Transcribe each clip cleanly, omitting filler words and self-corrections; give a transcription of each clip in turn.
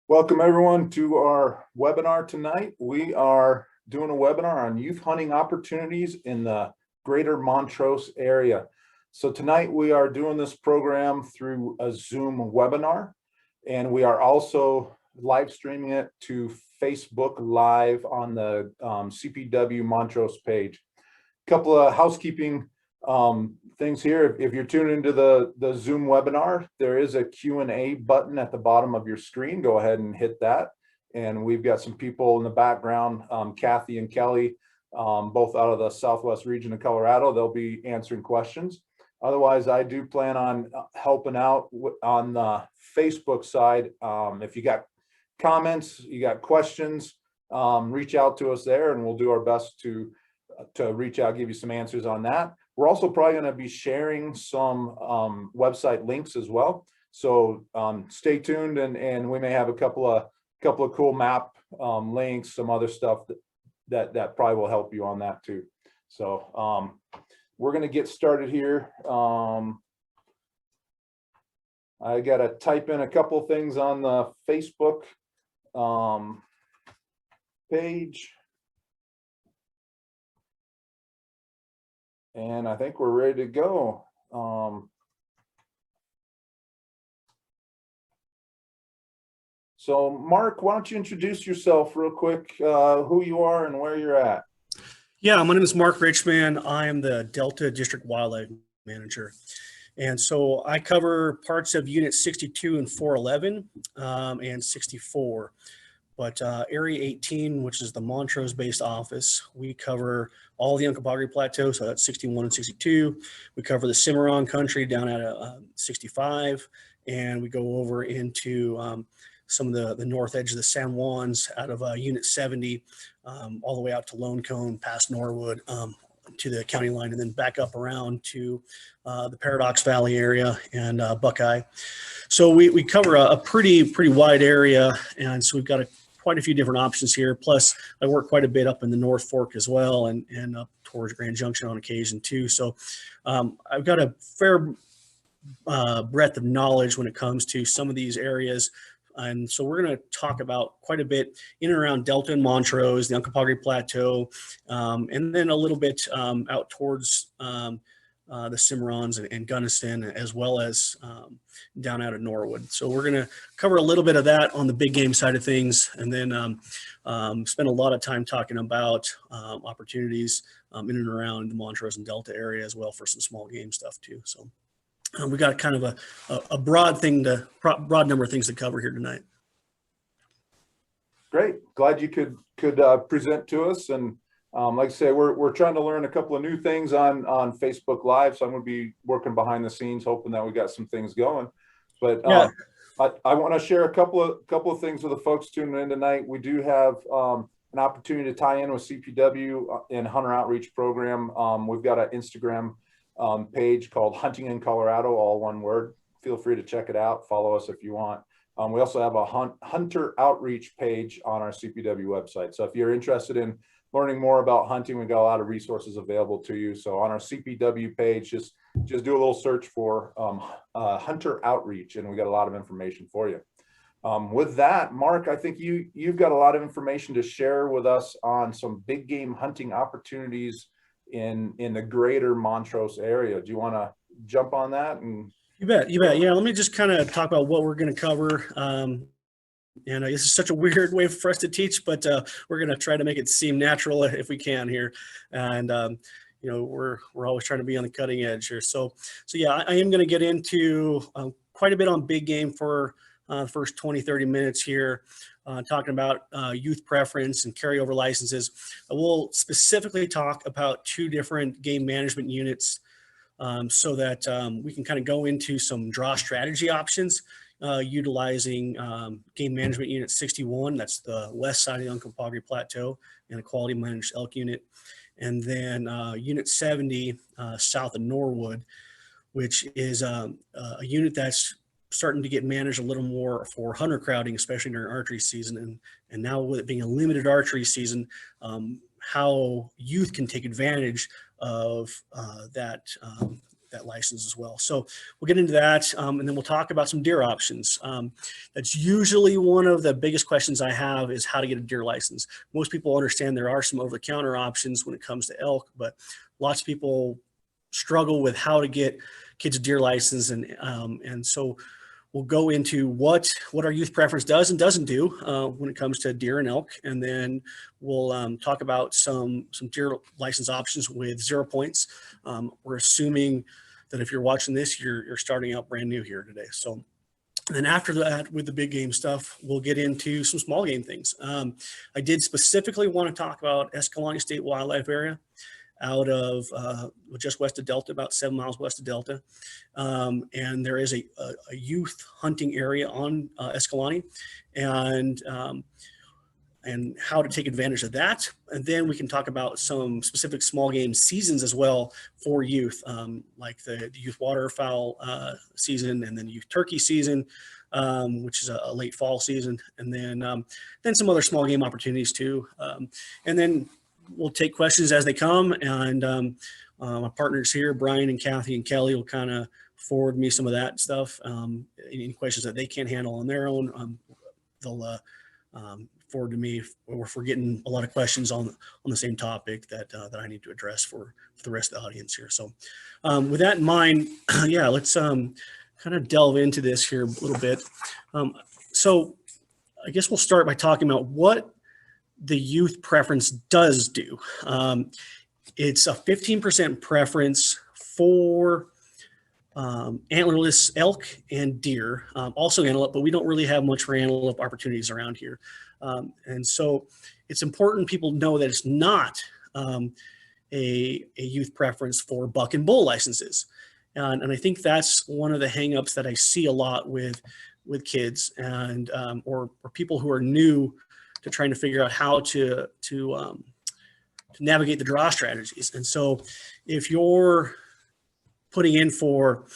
Welcome everyone to our webinar tonight. We are doing a webinar on youth hunting opportunities in the greater Montrose area. So tonight we are doing this program through a Zoom webinar, and we are also live streaming it to Facebook Live on the CPW Montrose page. A couple of housekeeping things here. If you're tuning into the Zoom webinar, there is a Q&A button at the bottom of your screen. Go ahead and hit that. And we've got some people in the background, Kathy and Kelly, both out of the Southwest region of Colorado. They'll be answering questions. Otherwise, I do plan on helping out on the Facebook side. If you got comments, you got questions, reach out to us there and we'll do our best to reach out, give you some answers on that. We're also probably going to be sharing some website links as well. So stay tuned, and we may have a couple of cool map links, some other stuff that probably will help you on that too. So we're going to get started here. I got to type in a couple of things on the Facebook page. And I think we're ready to go. So Mark, why don't you introduce yourself real quick, who you are and where you're at? Yeah, my name is Mark Richman. I am the Delta District Wildlife Manager. And so I cover parts of Unit 62 and 411 and 64. But Area 18, which is the Montrose-based office, we cover all the Uncompahgre Plateau, so that's 61 and 62. We cover the Cimarron country down at 65, and we go over into some of the north edge of the San Juans out of Unit 70, all the way out to Lone Cone, past Norwood, to the county line, and then back up around to the Paradox Valley area and Buckeye. So we cover a pretty wide area, and so we've got quite a few different options here. Plus, I work quite a bit up in the North Fork as well, and up towards Grand Junction on occasion too. So I've got a fair breadth of knowledge when it comes to some of these areas. And so we're going to talk about quite a bit in and around Delta and Montrose, the Uncompahgre Plateau, and then a little bit out towards the Cimarrons and Gunnison, as well as down out of Norwood. So we're going to cover a little bit of that on the big game side of things, and then spend a lot of time talking about opportunities in and around the Montrose and Delta area as well for some small game stuff too. So we got kind of a broad number of things to cover here tonight. Great, glad you could present to us. And like I say, we're trying to learn a couple of new things on Facebook Live, so I'm going to be working behind the scenes, hoping that we got some things going. But yeah. I want to share a couple of things with the folks tuning in tonight. We do have an opportunity to tie in with CPW and Hunter Outreach Program. We've got an Instagram page called Hunting in Colorado, all one word. Feel free to check it out. Follow us if you want. We also have a Hunter Outreach page on our CPW website. So if you're interested in learning more about hunting, we've got a lot of resources available to you. So on our CPW page, just do a little search for Hunter Outreach, and we got a lot of information for you. With that, Mark, I think you've got a lot of information to share with us on some big game hunting opportunities in the greater Montrose area. Do you want to jump on that? And You bet. Yeah, let me just kind of talk about what we're going to cover. And this is such a weird way for us to teach, but we're going to try to make it seem natural if we can here. And you know, we're always trying to be on the cutting edge here. So yeah, I am going to get into quite a bit on big game for the first 20-30 minutes here, talking about youth preference and carryover licenses. We'll specifically talk about two different game management units, so that we can kind of go into some draw strategy options utilizing Game Management Unit 61, that's the west side of the Uncompahgre Plateau, and a quality managed elk unit. And then Unit 70 south of Norwood, which is a unit that's starting to get managed a little more for hunter crowding, especially during archery season. And now with it being a limited archery season, how youth can take advantage of that that license as well. So we'll get into that, and then we'll talk about some deer options. That's usually one of the biggest questions I have is how to get a deer license. Most people understand there are some over-the-counter options when it comes to elk, but lots of people struggle with how to get kids a deer license, and so we'll go into what our youth preference does and doesn't do when it comes to deer and elk, and then we'll talk about some deer license options with 0 points. We're assuming that if you're watching this, you're starting out brand new here today. So, and then after that, with the big game stuff, we'll get into some small game things. I did specifically want to talk about Escalante State Wildlife Area, out of just west of Delta, about 7 miles west of Delta. And there is a youth hunting area on Escalante, and how to take advantage of that. And then we can talk about some specific small game seasons as well for youth, like the youth waterfowl season, and then youth turkey season, which is a late fall season. And then some other small game opportunities too. And then we'll take questions as they come, and my partners here, Brian and Kathy and Kelly, will kind of forward me some of that stuff. Any questions that they can't handle on their own, they'll forward to me, or if we're getting a lot of questions on the same topic that I need to address for the rest of the audience here. So with that in mind, yeah, let's kind of delve into this here a little bit. So I guess we'll start by talking about what the youth preference does do. It's a 15% preference for antlerless elk and deer, also antelope, but we don't really have much for antelope opportunities around here. And so it's important people know that it's not a youth preference for buck and bull licenses. And I think that's one of the hangups that I see a lot with kids and or people who are new to trying to figure out how to navigate the draw strategies. And so if you're putting in for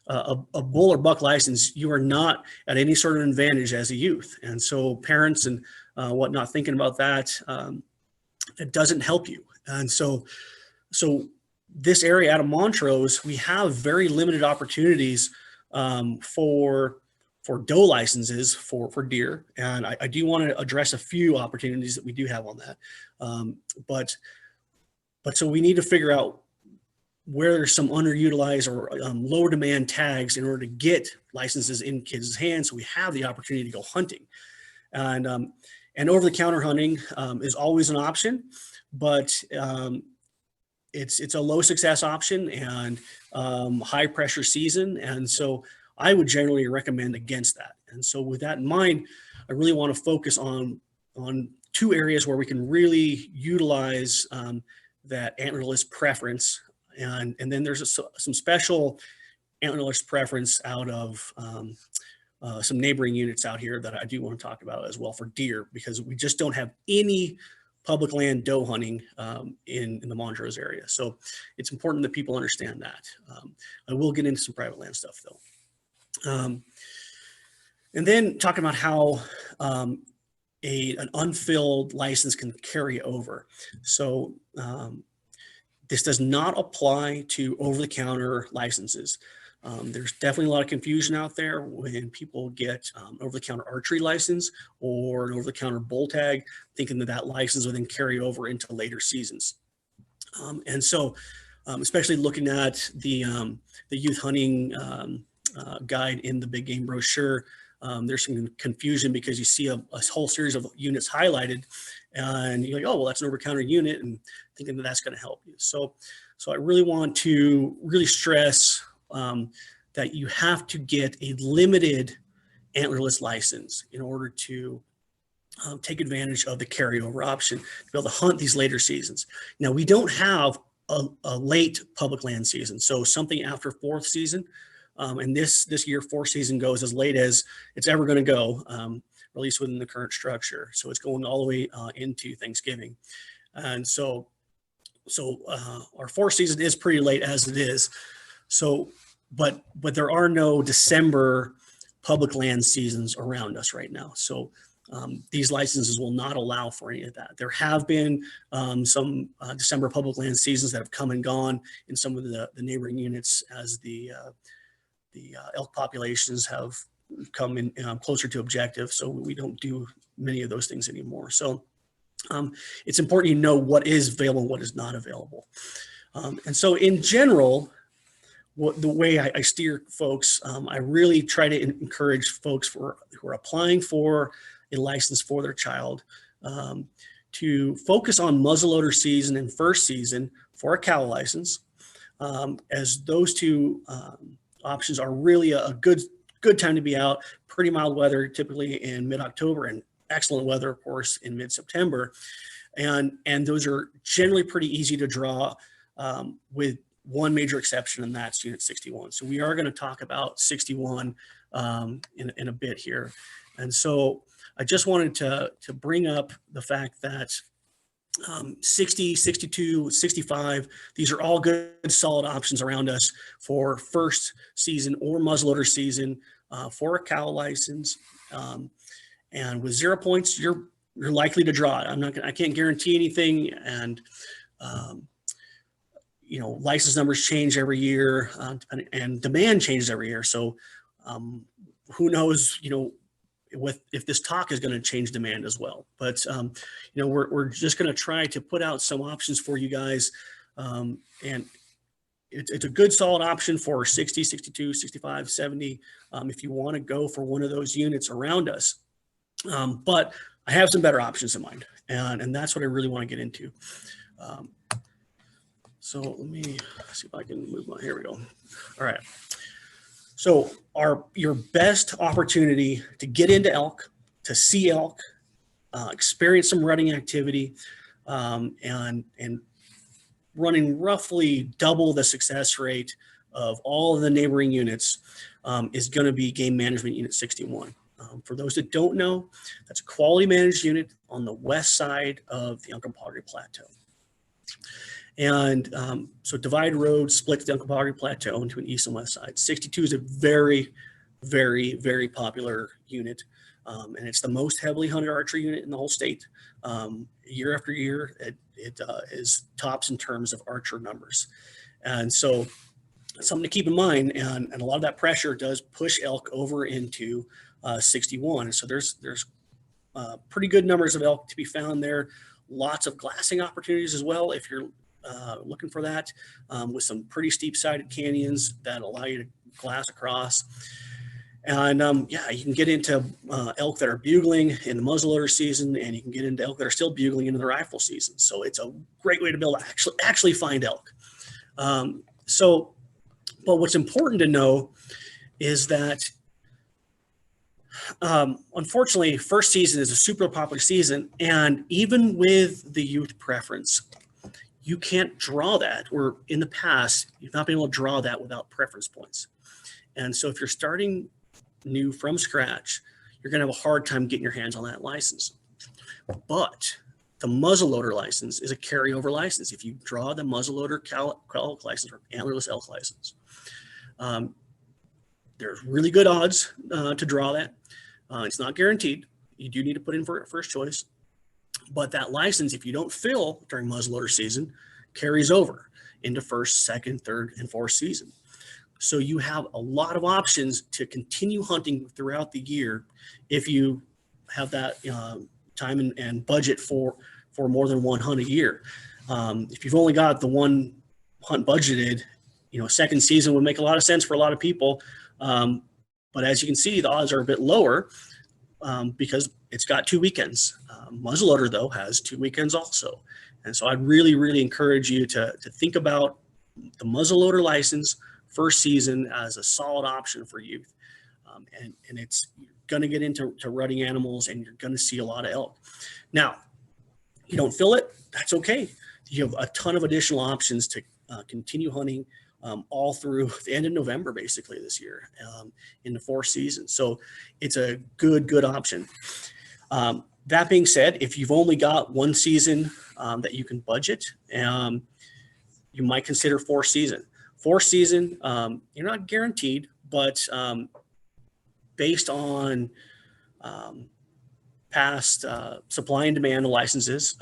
a bull or buck license, you are not at any sort of advantage as a youth. And so parents and whatnot thinking about that, it doesn't help you. And so this area out of Montrose, we have very limited opportunities for doe licenses for deer. And I do want to address a few opportunities that we do have on that. But so we need to figure out where there's some underutilized or lower demand tags in order to get licenses in kids' hands, so we have the opportunity to go hunting. And over-the-counter hunting is always an option, but it's a low success option and high pressure season. And so I would generally recommend against that. And so with that in mind, I really want to focus on two areas where we can really utilize that antlerless preference. And then there's some special antlerless preference out of some neighboring units out here that I do want to talk about as well for deer, because we just don't have any public land doe hunting in the Montrose area. So it's important that people understand that. I will get into some private land stuff though. And then talking about how an unfilled license can carry over. So this does not apply to over-the-counter licenses. There's definitely a lot of confusion out there when people get over-the-counter archery license or an over-the-counter bull tag, thinking that license will then carry over into later seasons. And so, especially looking at the youth hunting guide in the big game brochure, there's some confusion because you see a whole series of units highlighted and you're like, oh, well, that's an over-the-counter unit, and thinking that that's going to help you. So I really want to really stress that you have to get a limited antlerless license in order to take advantage of the carryover option to be able to hunt these later seasons. Now, we don't have a late public land season, so something after fourth season. And this year, fourth season goes as late as it's ever going to go, at least within the current structure. So it's going all the way into Thanksgiving. And so our fourth season is pretty late as it is. So, but there are no December public land seasons around us right now. So These licenses will not allow for any of that. There have been some December public land seasons that have come and gone in some of the neighboring units as the elk populations have come in closer to objective. So we don't do many of those things anymore. So it's important you know what is available and what is not available. And so in general, the way I steer folks, I really try to encourage folks who are applying for a license for their child to focus on muzzleloader season and first season for a cow license, as those two options are really a good time to be out. Pretty mild weather typically in mid-October, and excellent weather, of course, in mid-September. And those are generally pretty easy to draw, with one major exception, and that's unit 61. So we are going to talk about 61 in a bit here. And so I just wanted to bring up the fact that 60, 62, 65, these are all good, solid options around us for first season or muzzleloader season for a cow license. And with 0 points, you're likely to draw it. I can't guarantee anything. And you know, license numbers change every year, and demand changes every year. So who knows, you know, if this talk is going to change demand as well. But you know, we're just going to try to put out some options for you guys, and it's a good solid option for 60, 62, 65, 70, if you want to go for one of those units around us. But I have some better options in mind, and that's what I really want to get into. So let me see if I can move on. Here we go. All right. So your best opportunity to get into elk, to see elk, experience some rutting activity, and running roughly double the success rate of all of the neighboring units, is going to be Game Management Unit 61. For those that don't know, that's a quality managed unit on the west side of the Uncompahgre Plateau. And so Divide Road splits the Uncompahgre Plateau into an east and west side. 62 is a very, very, very popular unit. And it's the most heavily hunted archery unit in the whole state. Year after year, it is tops in terms of archer numbers. And so something to keep in mind, and a lot of that pressure does push elk over into 61. And so there's pretty good numbers of elk to be found there. Lots of glassing opportunities as well if you're looking for that, with some pretty steep sided canyons that allow you to glass across. And yeah, you can get into elk that are bugling in the muzzleloader season, and you can get into elk that are still bugling into the rifle season. So it's a great way to be able to actually find elk. But what's important to know is that unfortunately, first season is a super popular season, and even with the youth preference, you can't draw that, or in the past, you've not been able to draw that without preference points. And so if you're starting new from scratch, you're going to have a hard time getting your hands on that license. But the muzzleloader license is a carryover license. If you draw the muzzleloader elk license or antlerless elk license, there's really good odds to draw that. It's not guaranteed. You do need to put in for first choice. But that license, if you don't fill during muzzleloader season, carries over into first, second, third, and fourth season. So you have a lot of options to continue hunting throughout the year if you have that time and budget for more than one hunt a year. If you've only got the one hunt budgeted, you know, second season would make a lot of sense for a lot of people. But as you can see, the odds are a bit lower because it's got 2 weekends. Muzzleloader, though, has 2 weekends also. And so I'd really, really encourage you to think about the muzzleloader license first season as a solid option for youth. And it's going to get into rutting animals, and you're going to see a lot of elk. Now, you don't fill it, that's okay. You have a ton of additional options to continue hunting all through the end of November, basically this year, in the fourth season. So it's a good option. That being said, if you've only got one season that you can budget, you might consider fourth season. Fourth season, you're not guaranteed, but based on past supply and demand of licenses,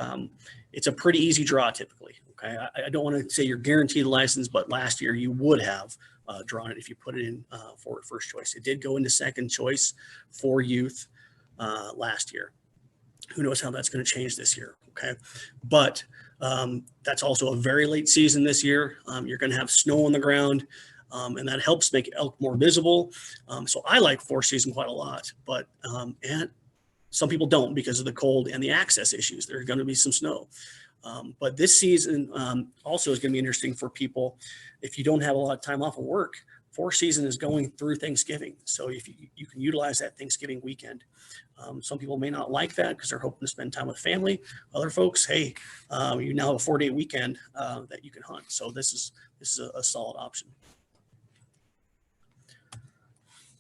it's a pretty easy draw typically. Okay, I don't want to say you're guaranteed a license, but last year you would have drawn it if you put it in for first choice. It did go into second choice for youth last year. Who knows how that's going to change this year? Okay, but that's also a very late season this year. You're going to have snow on the ground, and that helps make elk more visible. So I like four season quite a lot, but and some people don't because of the cold and the access issues. There's going to be some snow. But this season also is going to be interesting for people. If you don't have a lot of time off of work, four season is going through Thanksgiving. So if you can utilize that Thanksgiving weekend. Some people may not like that because they're hoping to spend time with family. Other folks, hey, you now have a 4-day weekend that you can hunt. So this is a solid option.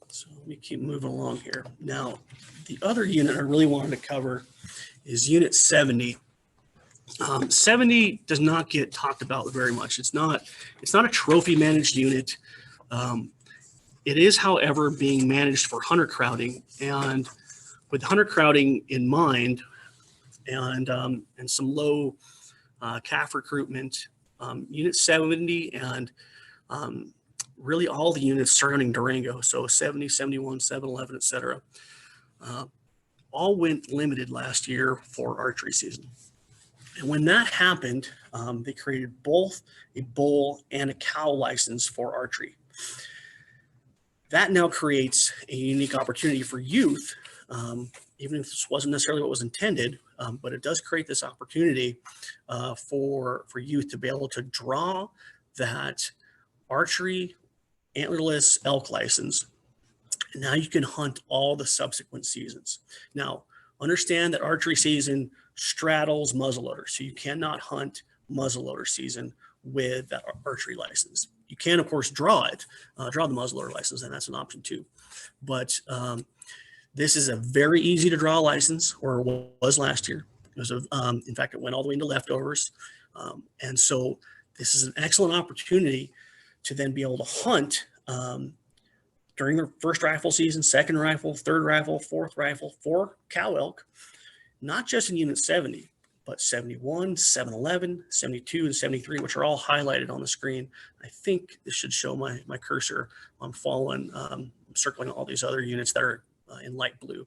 So let me keep moving along here. Now, the other unit I really wanted to cover is Unit 70. 70 does not get talked about very much. It's not a trophy managed unit. It is, however, being managed for hunter crowding, and with hunter crowding in mind, and some low calf recruitment, Unit 70 and really all the units surrounding Durango, so 70, 71, 711, et cetera, all went limited last year for archery season. And when that happened, they created both a bull and a cow license for archery. That now creates a unique opportunity for youth, even if this wasn't necessarily what was intended, but it does create this opportunity for youth to be able to draw that archery antlerless elk license. And now you can hunt all the subsequent seasons. Now, understand that archery season straddles muzzleloader, so you cannot hunt muzzleloader season with that archery license. You can, of course, draw the muzzleloader license, and that's an option too. But this is a very easy to draw license, or was last year. It was in fact, it went all the way into leftovers, and so this is an excellent opportunity to then be able to hunt during the first rifle season, second rifle, third rifle, fourth rifle for cow elk, not just in Unit 70, but 71, 711, 72, and 73, which are all highlighted on the screen. I think this should show my cursor. I'm following, circling all these other units that are in light blue.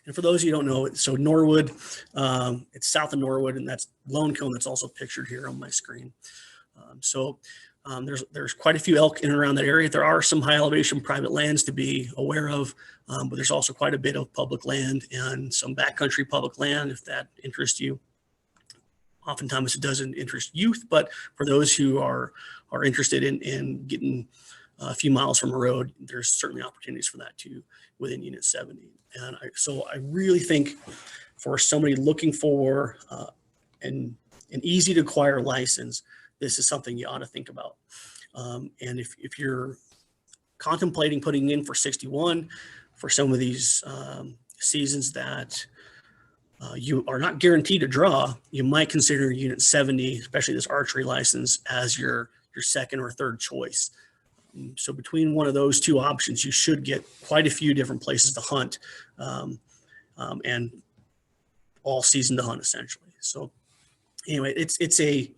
And for those of you who don't know, so Norwood, it's south of Norwood, and that's Lone Cone that's also pictured here on my screen. There's quite a few elk in and around that area. There are some high elevation private lands to be aware of, but there's also quite a bit of public land and some backcountry public land if that interests you. Oftentimes it doesn't interest youth, but for those who are interested in getting a few miles from a road, there's certainly opportunities for that too within Unit 70. And so I really think for somebody looking for an easy to acquire license, this is something you ought to think about. And if you're contemplating putting in for 61 for some of these seasons that you are not guaranteed to draw, you might consider Unit 70, especially this archery license, as your second or third choice. So between one of those two options, you should get quite a few different places to hunt and all season to hunt essentially. So anyway, it's a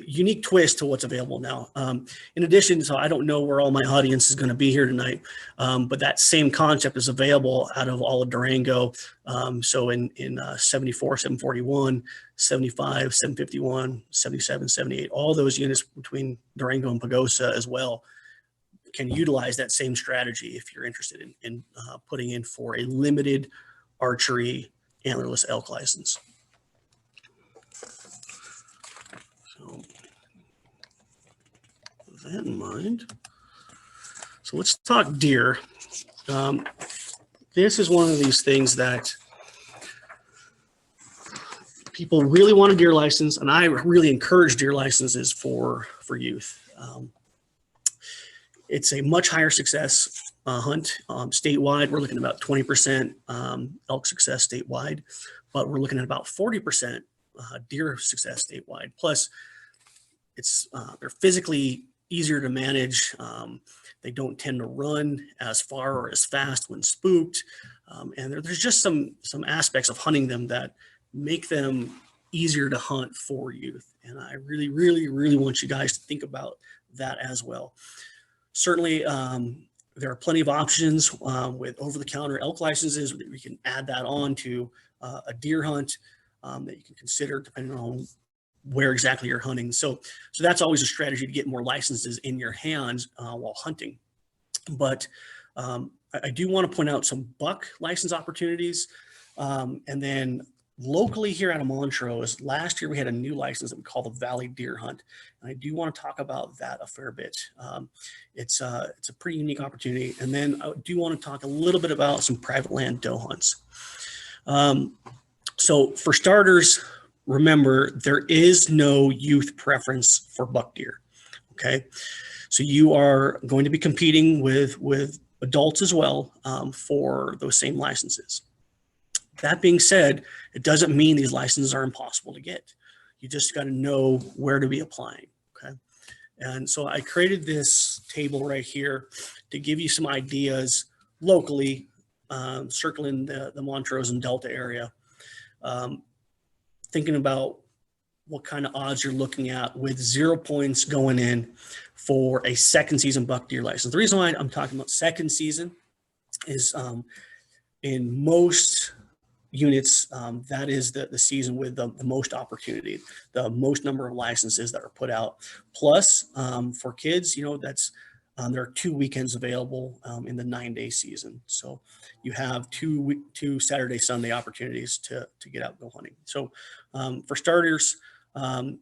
unique twist to what's available now. In addition, so I don't know where all my audience is going to be here tonight, but that same concept is available out of all of Durango. So in 74, 741, 75, 751, 77, 78, all those units between Durango and Pagosa as well can utilize that same strategy if you're interested in putting in for a limited archery antlerless elk license. So with that in mind, so let's talk deer. This is one of these things that people really want a deer license, and I really encourage deer licenses for youth. It's a much higher success hunt statewide. We're looking at about 20% elk success statewide, but we're looking at about 40% deer success statewide. Plus, they're physically easier to manage. They don't tend to run as far or as fast when spooked. And there's just some aspects of hunting them that make them easier to hunt for youth. And I really, really, really want you guys to think about that as well. Certainly, there are plenty of options with over-the-counter elk licenses. We can add that on to a deer hunt that you can consider depending on where exactly you're hunting. So that's always a strategy to get more licenses in your hands while hunting. But I do want to point out some buck license opportunities. And then locally here out of Montrose, last year we had a new license that we call the Valley Deer Hunt. And I do want to talk about that a fair bit. It's a pretty unique opportunity. And then I do want to talk a little bit about some private land doe hunts. So for starters, remember, there is no youth preference for buck deer, okay? So you are going to be competing with adults as well for those same licenses. That being said, it doesn't mean these licenses are impossible to get. You just got to know where to be applying, okay? And so I created this table right here to give you some ideas locally, circling the Montrose and Delta area, thinking about what kind of odds you're looking at with 0 points going in for a second season buck deer license. The reason why I'm talking about second season is in most units, that is the season with the most opportunity, the most number of licenses that are put out. Plus, for kids, you know, that's there are 2 weekends available in the 9-day season. So you have two Saturday, Sunday opportunities to get out and go hunting. So for starters, the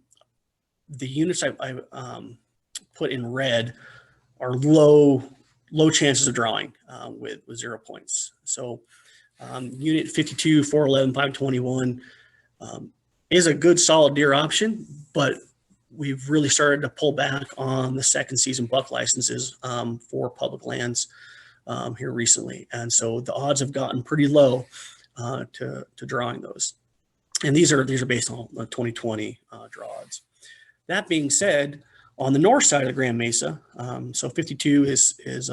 units I put in red are low chances of drawing with 0 points. So unit 52, 411, 521 is a good solid deer option, but we've really started to pull back on the second season buck licenses for public lands here recently. And so the odds have gotten pretty low to drawing those. And these are based on the 2020 draw odds. That being said, on the north side of the Grand Mesa, so 52 is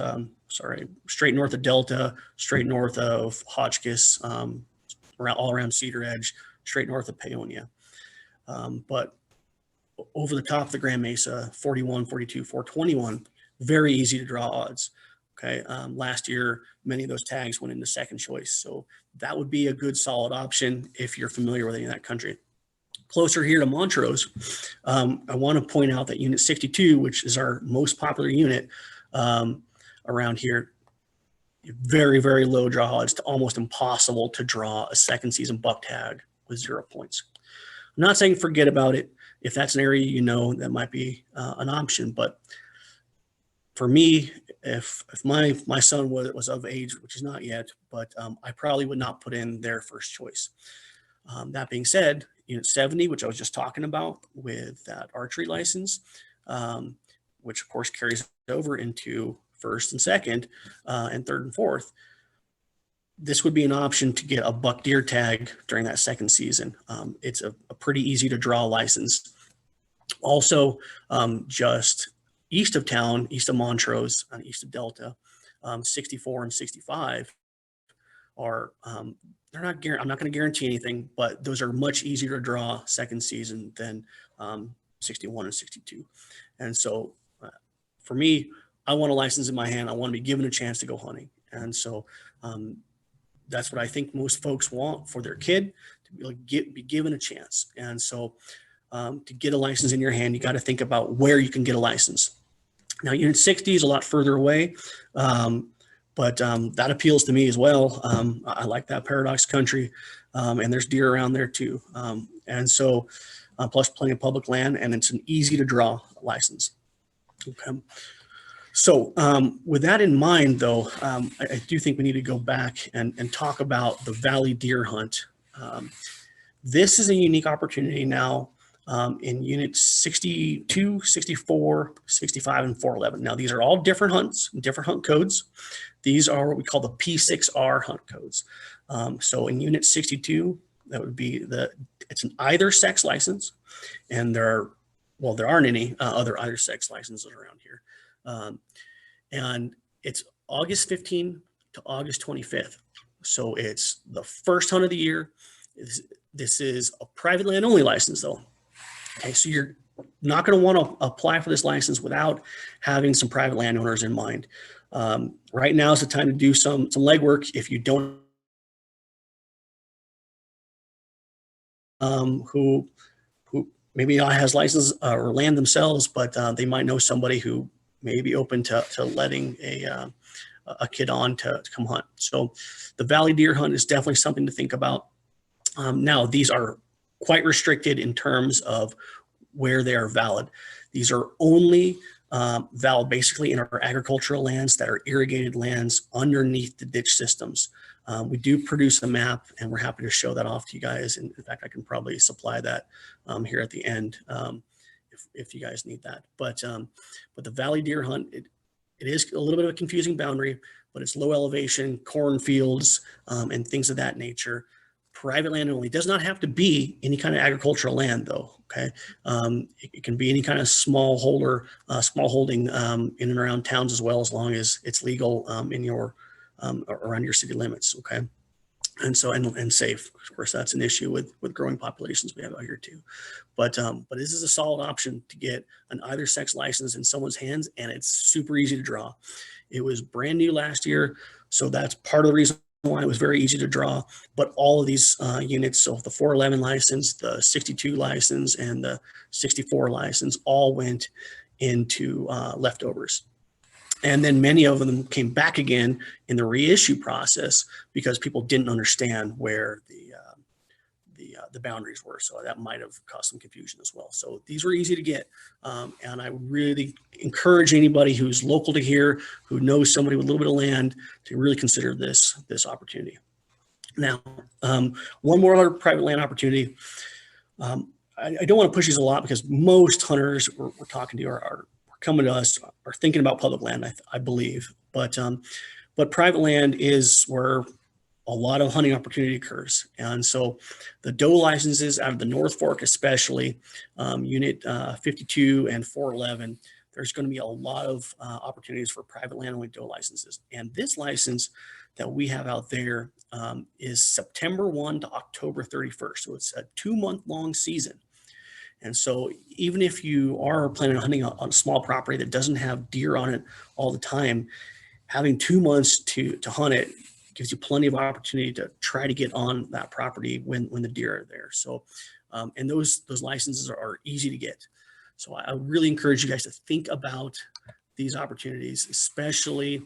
straight north of Delta, straight north of Hotchkiss, all around Cedar Edge, straight north of Paonia. But over the top of the Grand Mesa, 41, 42, 421, very easy to draw odds. Okay. Last year, many of those tags went into second choice. So that would be a good solid option if you're familiar with any of that country. Closer here to Montrose, I want to point out that unit 62, which is our most popular unit around here, very, very low draw odds, to almost impossible to draw a second season buck tag with 0 points. I'm not saying forget about it. If that's an area you know, that might be an option. But for me, if my son was of age, which is not yet, but I probably would not put in their first choice. That being said, unit 70, which I was just talking about with that archery license, which of course carries over into first and second and third and fourth. This would be an option to get a buck deer tag during that second season. It's a pretty easy to draw license. Also, just east of town, east of Montrose, east of Delta, 64 and 65 are, they're not, I'm not going to guarantee anything, but those are much easier to draw second season than 61 and 62. And so for me, I want a license in my hand. I want to be given a chance to go hunting. And so that's what I think most folks want for their kid, to be given a chance. And so to get a license in your hand, you got to think about where you can get a license. Now, unit 60 is a lot further away, but that appeals to me as well. I like that paradox country, and there's deer around there too. And so, plus plenty of public land, and it's an easy to draw license. Okay. So with that in mind, though, I do think we need to go back and talk about the Valley Deer Hunt. This is a unique opportunity now in units 62, 64, 65, and 411. Now, these are all different hunts, different hunt codes. These are what we call the P6R hunt codes. So in unit 62, that would be it's an either sex license, and there aren't any other either sex licenses around here. And it's August 15 to August 25th. So it's the first hunt of the year. This is a private land only license though. Okay, so you're not going to want to apply for this license without having some private landowners in mind. Right now is the time to do some legwork. If you don't, who maybe not has license or land themselves, but they might know somebody who may be open to letting a kid on to come hunt. So the valley deer hunt is definitely something to think about. Now, these are quite restricted in terms of where they are valid. These are only valid basically in our agricultural lands that are irrigated lands underneath the ditch systems. We do produce a map and we're happy to show that off to you guys. And in fact, I can probably supply that here at the end if you guys need that. But the valley deer hunt, it is a little bit of a confusing boundary, but it's low elevation, cornfields, and things of that nature. Private land only. Does not have to be any kind of agricultural land though, okay? It can be any kind of small holding in and around towns as well, as long as it's legal in your, around your city limits, okay? And so, and safe. Of course, that's an issue with growing populations we have out here too. But this is a solid option to get an either sex license in someone's hands, and it's super easy to draw. It was brand new last year, so that's part of the reason why it was very easy to draw. But all of these units, so the 411 license, the 62 license, and the 64 license, all went into leftovers. And then many of them came back again in the reissue process because people didn't understand where the boundaries were. So that might have caused some confusion as well. So these were easy to get. And I really encourage anybody who's local to here, who knows somebody with a little bit of land, to really consider this opportunity. Now, one more other private land opportunity. I don't want to push these a lot because most hunters we're talking to are coming to us, are thinking about public land, I believe. But private land is where a lot of hunting opportunity occurs. And so the doe licenses out of the North Fork, especially unit 52 and 411, there's going to be a lot of opportunities for private land only doe licenses. And this license that we have out there is September 1 to October 31st. So it's a 2-month long season. And so even if you are planning on hunting on a small property that doesn't have deer on it all the time, having 2 months to hunt it gives you plenty of opportunity to try to get on that property when the deer are there. So, and those licenses are easy to get. So I really encourage you guys to think about these opportunities, especially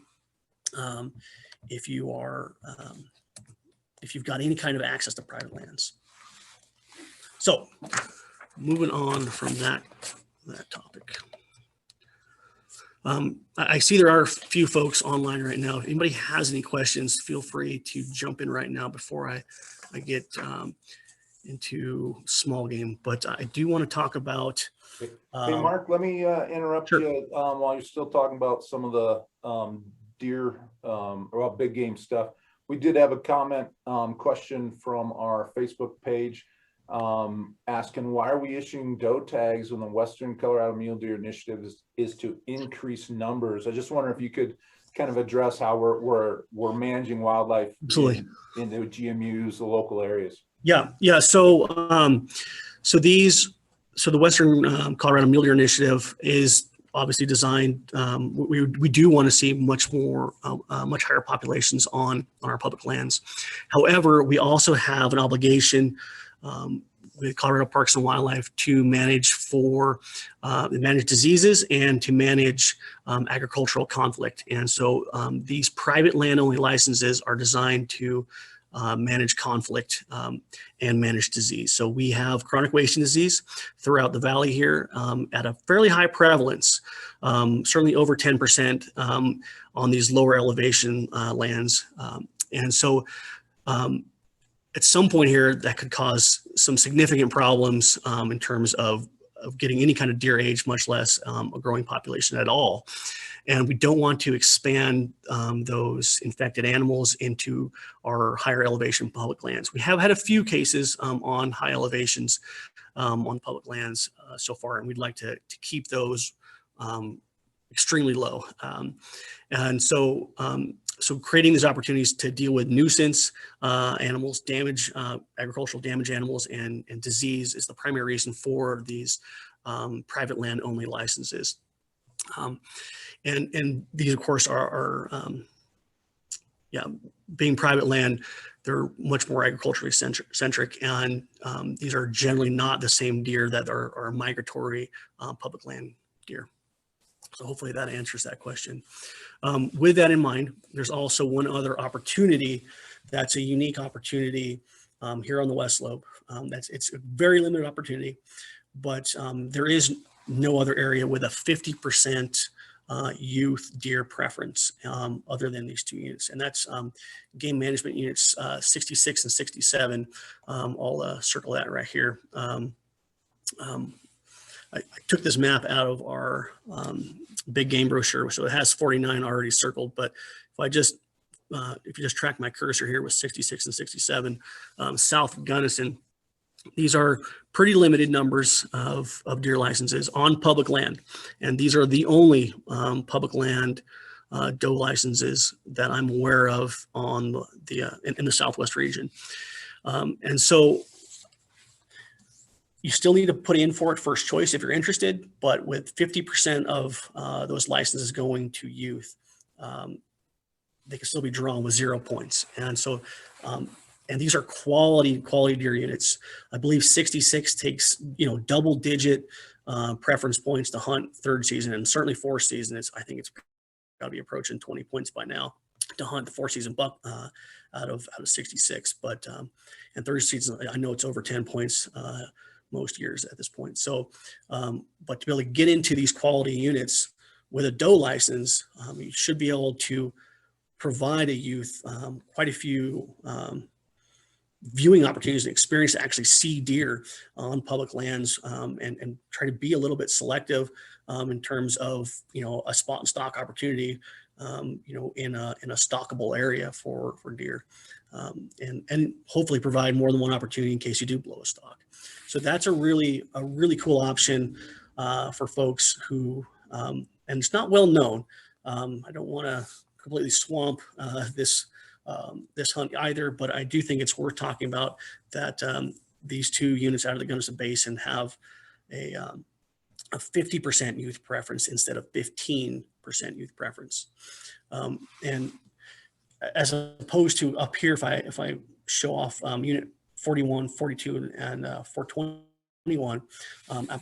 if you are, if you've got any kind of access to private lands. So moving on from that topic. I see there are a few folks online right now. If anybody has any questions, feel free to jump in right now before I get into small game. But I do want to talk about. Hey, Mark, let me interrupt you while you're still talking about some of the deer or big game stuff. We did have a comment question from our Facebook page asking, why are we issuing doe tags when the Western Colorado Mule Deer Initiative is to increase numbers? I just wonder if you could kind of address how we're managing wildlife in the GMUs, the local areas. Yeah. So the Western Colorado Mule Deer Initiative is obviously designed. We do want to see much higher populations on our public lands. However, we also have an obligation with Colorado Parks and Wildlife to manage diseases and to manage agricultural conflict. And so these private land only licenses are designed to manage conflict and manage disease. So we have chronic wasting disease throughout the valley here at a fairly high prevalence, certainly over 10% on these lower elevation lands. And so at some point here, that could cause some significant problems in terms of getting any kind of deer age, much less a growing population at all. And we don't want to expand those infected animals into our higher elevation public lands. We have had a few cases on high elevations on public lands so far, and we'd like to keep those extremely low. And so So creating these opportunities to deal with nuisance animals, damage, agricultural damage animals, and disease is the primary reason for these private land only licenses. And these, of course, are being private land, they're much more agriculturally centric, and these are generally not the same deer that are migratory public land deer. So hopefully that answers that question. With that in mind, there's also one other opportunity that's a unique opportunity here on the West Slope. It's a very limited opportunity, but there is no other area with a 50% youth deer preference other than these two units, and that's game management units 66 and 67. I'll circle that right here. I took this map out of our big game brochure, so it has 49 already circled, but if you just track my cursor here with 66 and 67, south of Gunnison, these are pretty limited numbers of deer licenses on public land. And these are the only public land doe licenses that I'm aware of on in the Southwest region. And so you still need to put in for it first choice if you're interested, but with 50% of those licenses going to youth, they can still be drawn with 0 points. And so, and these are quality deer units. I believe 66 takes, double digit preference points to hunt third season, and certainly fourth season. I think it's got to be approaching 20 points by now to hunt the fourth season buck out of 66. But and third season, I know it's over 10 points most years at this point. So, but to be able to get into these quality units with a doe license, you should be able to provide a youth quite a few viewing opportunities and experience to actually see deer on public lands, and try to be a little bit selective in terms of a spot and stock opportunity in a stockable area for deer, and hopefully provide more than one opportunity in case you do blow a stock. So that's a really cool option for folks who, and it's not well known. I don't want to completely swamp this hunt either, but I do think it's worth talking about that these two units out of the Gunnison Basin have a 50% youth preference instead of 15% youth preference. And as opposed to up here, if I show off unit 41, 42, and 421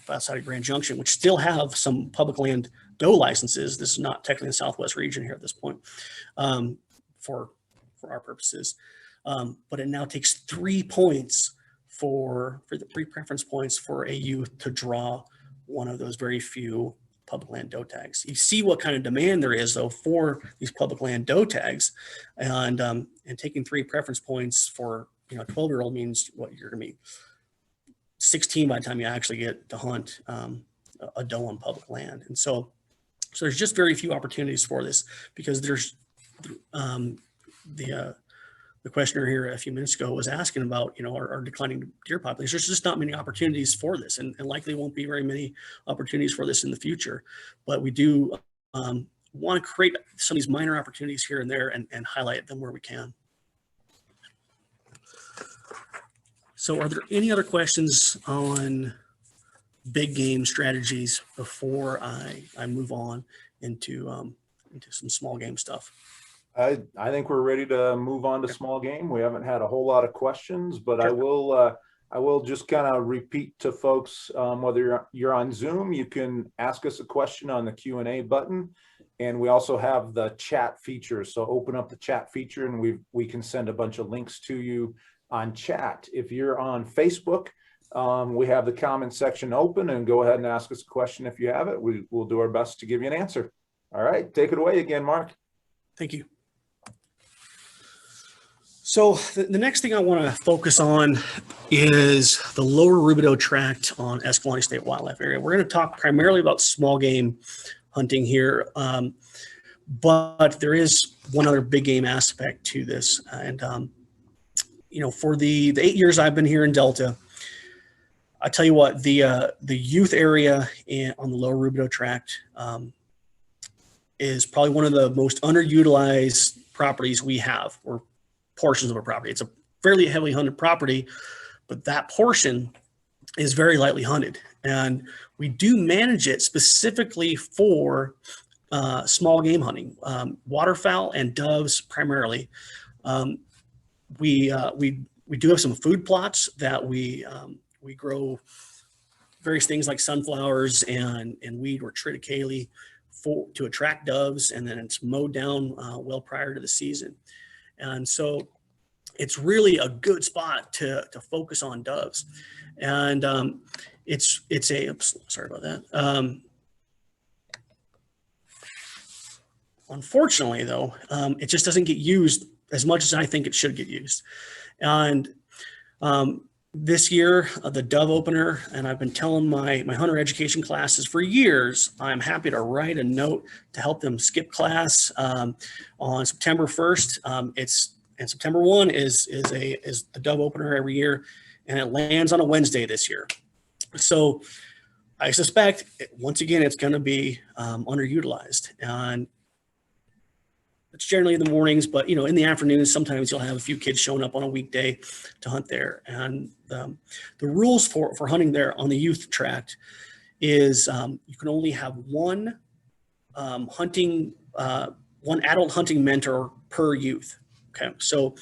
outside of Grand Junction, which still have some public land doe licenses. This is not technically the Southwest region here at this point for our purposes, but it now takes 3 points for the 3 preference points for a youth to draw one of those very few public land doe tags. You see what kind of demand there is though for these public land doe tags, and taking 3 preference points for 12-year-old means what you're gonna be 16 by the time you actually get to hunt a doe on public land. And so there's just very few opportunities for this, because there's the questioner here a few minutes ago was asking about our declining deer population. There's just not many opportunities for this, and likely won't be very many opportunities for this in the future. But we do want to create some of these minor opportunities here and there and highlight them where we can. So are there any other questions on big game strategies before I move on into some small game stuff? I think we're ready to move on to small game. We haven't had a whole lot of questions, but sure. I will just kind of repeat to folks, whether you're on Zoom, you can ask us a question on the Q&A button. And we also have the chat feature. So open up the chat feature and we can send a bunch of links to you on chat. If you're on Facebook, we have the comment section open, and go ahead and ask us a question if you have it. We'll do our best to give you an answer. All right, take it away again, Mark. Thank you. So the next thing I want to focus on is the lower Rubidoux tract on Escalante State Wildlife Area. We're going to talk primarily about small game hunting here, but there is one other big game aspect to this. And for the 8 years I've been here in Delta, I tell you what, the youth area on the lower Rubidoux tract is probably one of the most underutilized properties we have, or portions of a property. It's a fairly heavily hunted property, but that portion is very lightly hunted. And we do manage it specifically for small game hunting, waterfowl and doves primarily. We do have some food plots that we grow various things like sunflowers and weed or triticale to attract doves, and then it's mowed down well prior to the season. And so it's really a good spot to focus on doves. And sorry about that. Unfortunately, though, it just doesn't get used as much as I think it should get used. And this year, the dove opener, and I've been telling my hunter education classes for years, I'm happy to write a note to help them skip class on September 1st. And September 1 is the dove opener every year, and it lands on a Wednesday this year. So I suspect, once again, it's going to be underutilized. And it's generally in the mornings, but in the afternoons, sometimes you'll have a few kids showing up on a weekday to hunt there. And the rules for hunting there on the youth tract is you can only have one adult hunting mentor per youth. Okay, so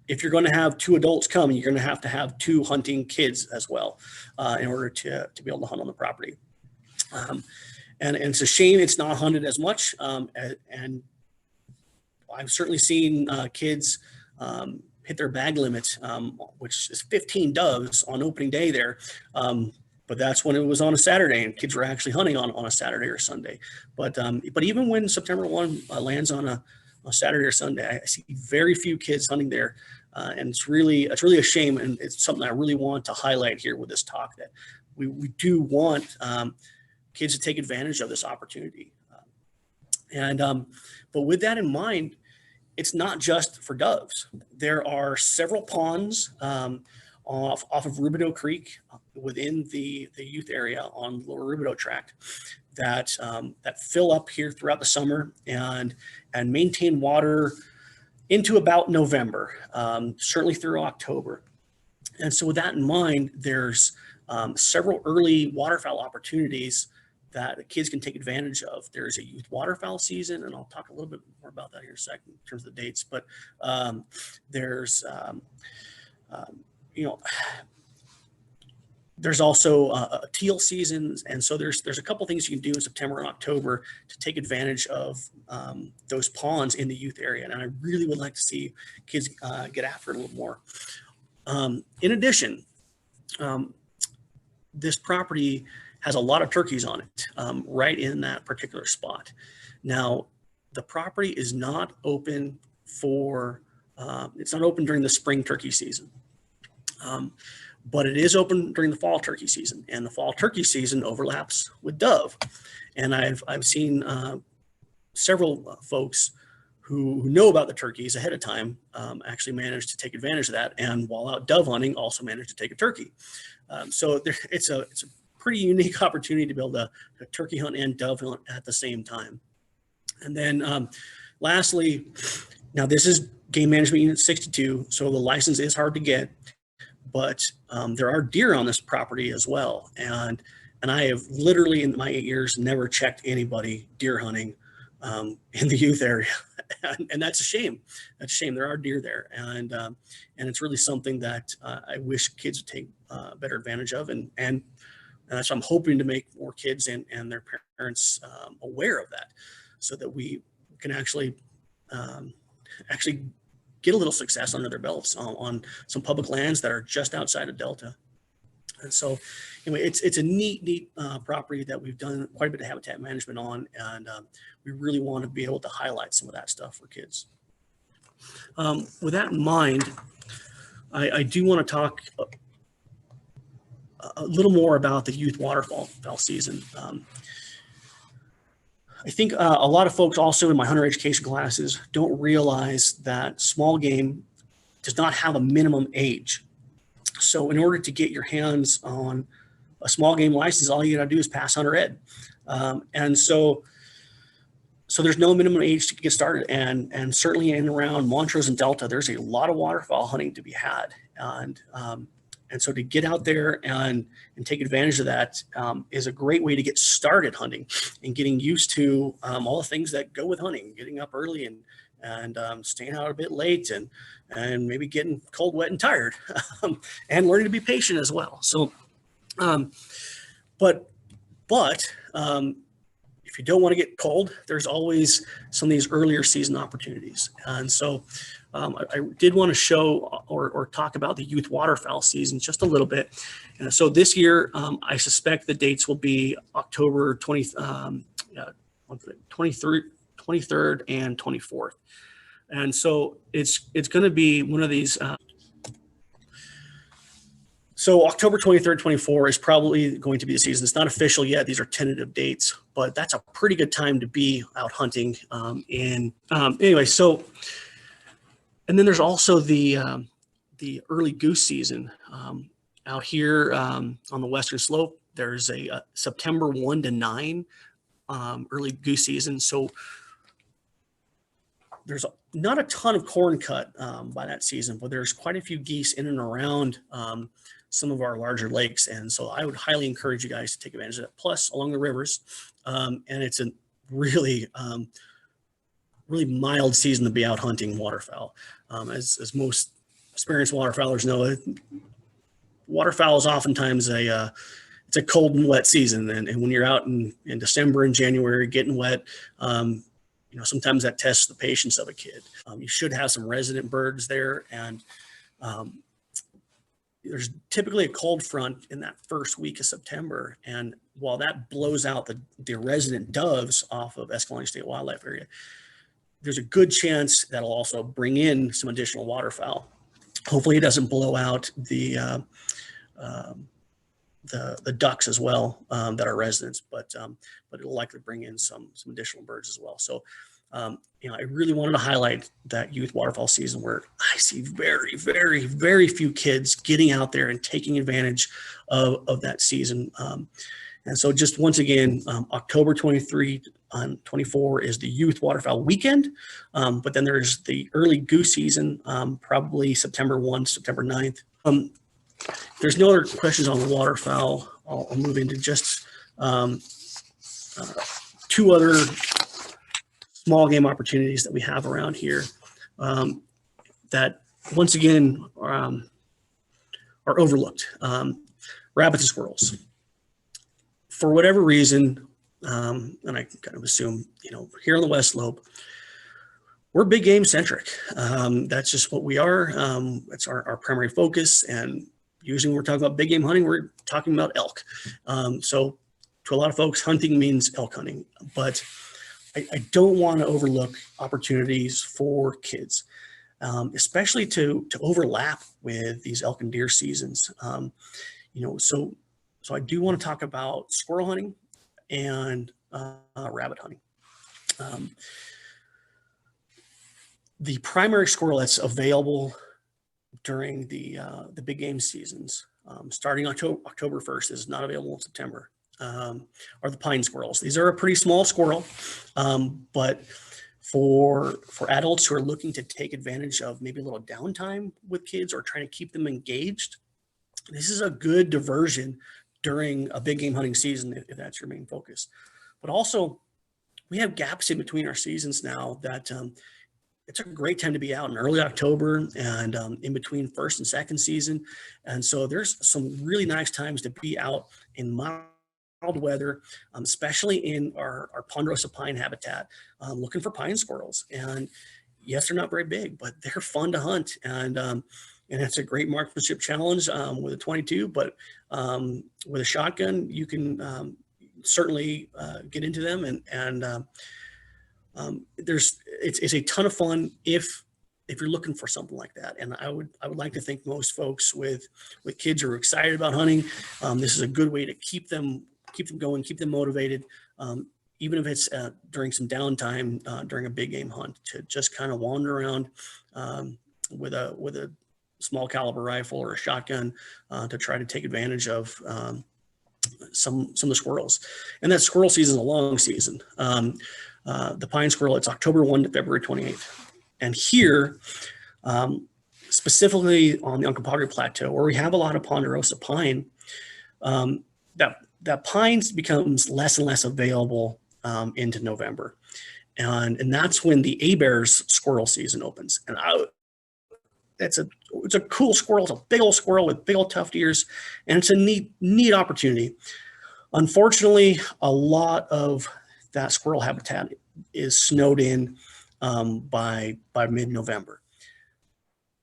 if you're going to have two adults come, you're going to have two hunting kids as well in order to be able to hunt on the property. And it's a shame it's not hunted as much. And I've certainly seen kids hit their bag limit, which is 15 doves on opening day there. But that's when it was on a Saturday, and kids were actually hunting on a Saturday or Sunday. But even when September 1 lands on a Saturday or Sunday, I see very few kids hunting there. And it's really a shame. And it's something I really want to highlight here with this talk, that we do want kids to take advantage of this opportunity. But with that in mind, it's not just for doves. There are several ponds off of Rubidoux Creek within the youth area on Lower Rubidoux Tract that fill up here throughout the summer and maintain water into about November, certainly through October. And so with that in mind, there's several early waterfowl opportunities that the kids can take advantage of. There's a youth waterfowl season, and I'll talk a little bit more about that here in a second in terms of the dates. But there's also a teal season, and so there's a couple things you can do in September and October to take advantage of those ponds in the youth area. And I really would like to see kids get after it a little more. In addition, this property has a lot of turkeys on it, right in that particular spot. Now, the property is not open it's not open during the spring turkey season, but it is open during the fall turkey season, and the fall turkey season overlaps with dove. And I've seen several folks who know about the turkeys ahead of time actually manage to take advantage of that, and while out dove hunting, also manage to take a turkey. So it's a pretty unique opportunity to be able to turkey hunt and dove hunt at the same time. And then lastly, now this is Game Management Unit 62, so the license is hard to get, but there are deer on this property as well. And I have literally in my 8 years never checked anybody deer hunting in the youth area. And that's a shame. That's a shame. There are deer there. And it's really something that I wish kids would take better advantage of. And so I'm hoping to make more kids and their parents aware of that, so that we can actually get a little success under their belts on some public lands that are just outside of Delta. And so anyway, it's a neat property that we've done quite a bit of habitat management on, and we really want to be able to highlight some of that stuff for kids. With that in mind, I do want to talk a little more about the youth waterfowl season. I think a lot of folks also in my hunter education classes don't realize that small game does not have a minimum age. So in order to get your hands on a small game license, all you gotta do is pass hunter ed. And so So there's no minimum age to get started, and certainly in and around Montrose and Delta, there's a lot of waterfowl hunting to be had, and so to get out there and take advantage of that is a great way to get started hunting and getting used to all the things that go with hunting, getting up early and staying out a bit late and maybe getting cold, wet, and tired, and learning to be patient as well. So, but if you don't want to get cold, there's always some of these earlier season opportunities. And so I did want to show or talk about the youth waterfowl season just a little bit. And so this year, I suspect the dates will be October 23rd and 24th. And so it's going to be one of these. So October 23rd, 24 is probably going to be the season. It's not official yet. These are tentative dates, but that's a pretty good time to be out hunting. Anyway, so, and then there's also the early goose season out here on the western slope. There's a September 1 to 9 early goose season. So there's not a ton of corn cut by that season, but there's quite a few geese in and around some of our larger lakes. And so I would highly encourage you guys to take advantage of that. Plus along the rivers. And it's a really, really mild season to be out hunting waterfowl. As most experienced waterfowlers know, waterfowl is oftentimes it's a cold and wet season. And when you're out in December and January getting wet, sometimes that tests the patience of a kid. You should have some resident birds there, and there's typically a cold front in that first week of September. And while that blows out the resident doves off of Escalante State Wildlife Area, there's a good chance that'll also bring in some additional waterfowl. Hopefully it doesn't blow out the ducks as well that are residents, but it'll likely bring in some additional birds as well. So, I really wanted to highlight that youth waterfowl season where I see very, very, very few kids getting out there and taking advantage of that season. And so just once again, October 23 and 24 is the youth waterfowl weekend. But then there's the early goose season, probably September 1, September 9th. If there's no other questions on waterfowl, I'll move into just two other small game opportunities that we have around here that once again are overlooked. Rabbits and squirrels. For whatever reason, and I kind of assume, here on the West Slope, we're big game centric. That's just what we are. It's our primary focus. And usually when we're talking about big game hunting, we're talking about elk. So to a lot of folks, hunting means elk hunting, but I don't want to overlook opportunities for kids, especially to overlap with these elk and deer seasons. So I do want to talk about squirrel hunting and rabbit hunting. The primary squirrel that's available during the big game seasons, starting October 1st, is not available in September. Are the pine squirrels. These are a pretty small squirrel, but for adults who are looking to take advantage of maybe a little downtime with kids or trying to keep them engaged, this is a good diversion during a big game hunting season if that's your main focus. But also, we have gaps in between our seasons now that it's a great time to be out in early October and in between first and second season. And so there's some really nice times to be out in mild weather, especially in our ponderosa pine habitat, looking for pine squirrels. And yes, they're not very big, but they're fun to hunt. And it's a great marksmanship challenge with a 22, but with a shotgun, you can certainly get into them. And it's a ton of fun if you're looking for something like that. And I would like to think most folks with kids who are excited about hunting, this is a good way to keep them going, keep them motivated, even if it's during some downtime during a big game hunt, to just kind of wander around with a small caliber rifle or a shotgun to try to take advantage of some of the squirrels. And that squirrel season is a long season. The pine squirrel, it's October 1 to February 28th. And here, specifically on the Uncompahgre Plateau, where we have a lot of ponderosa pine, that pine becomes less and less available into November. And that's when the A-bear's squirrel season opens. And it's a cool squirrel. It's a big old squirrel with big old tuft ears, and it's a neat opportunity. Unfortunately, a lot of that squirrel habitat is snowed in by mid-November.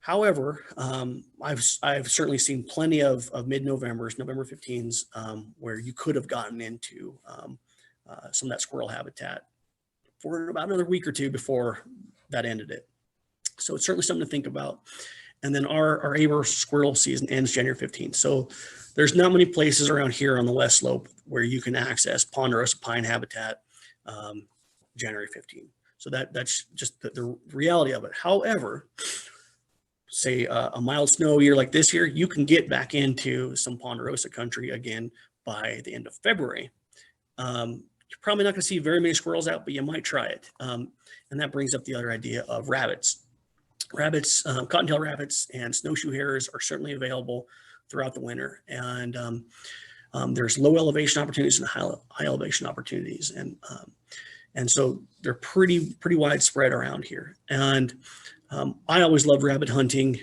However, I've certainly seen plenty of mid-Novembers, November 15s, where you could have gotten into some of that squirrel habitat for about another week or two before that ended it. So it's certainly something to think about. And then our A-bear squirrel season ends January 15th. So there's not many places around here on the west slope where you can access ponderosa pine habitat January 15th. So that's just the reality of it. However, say a mild snow year like this year, you can get back into some ponderosa country again by the end of February. You're probably not going to see very many squirrels out, but you might try it. And that brings up the other idea of rabbits. Rabbits, cottontail rabbits and snowshoe hares are certainly available throughout the winter. And there's low elevation opportunities and high elevation opportunities. And so they're pretty widespread around here. And I always loved rabbit hunting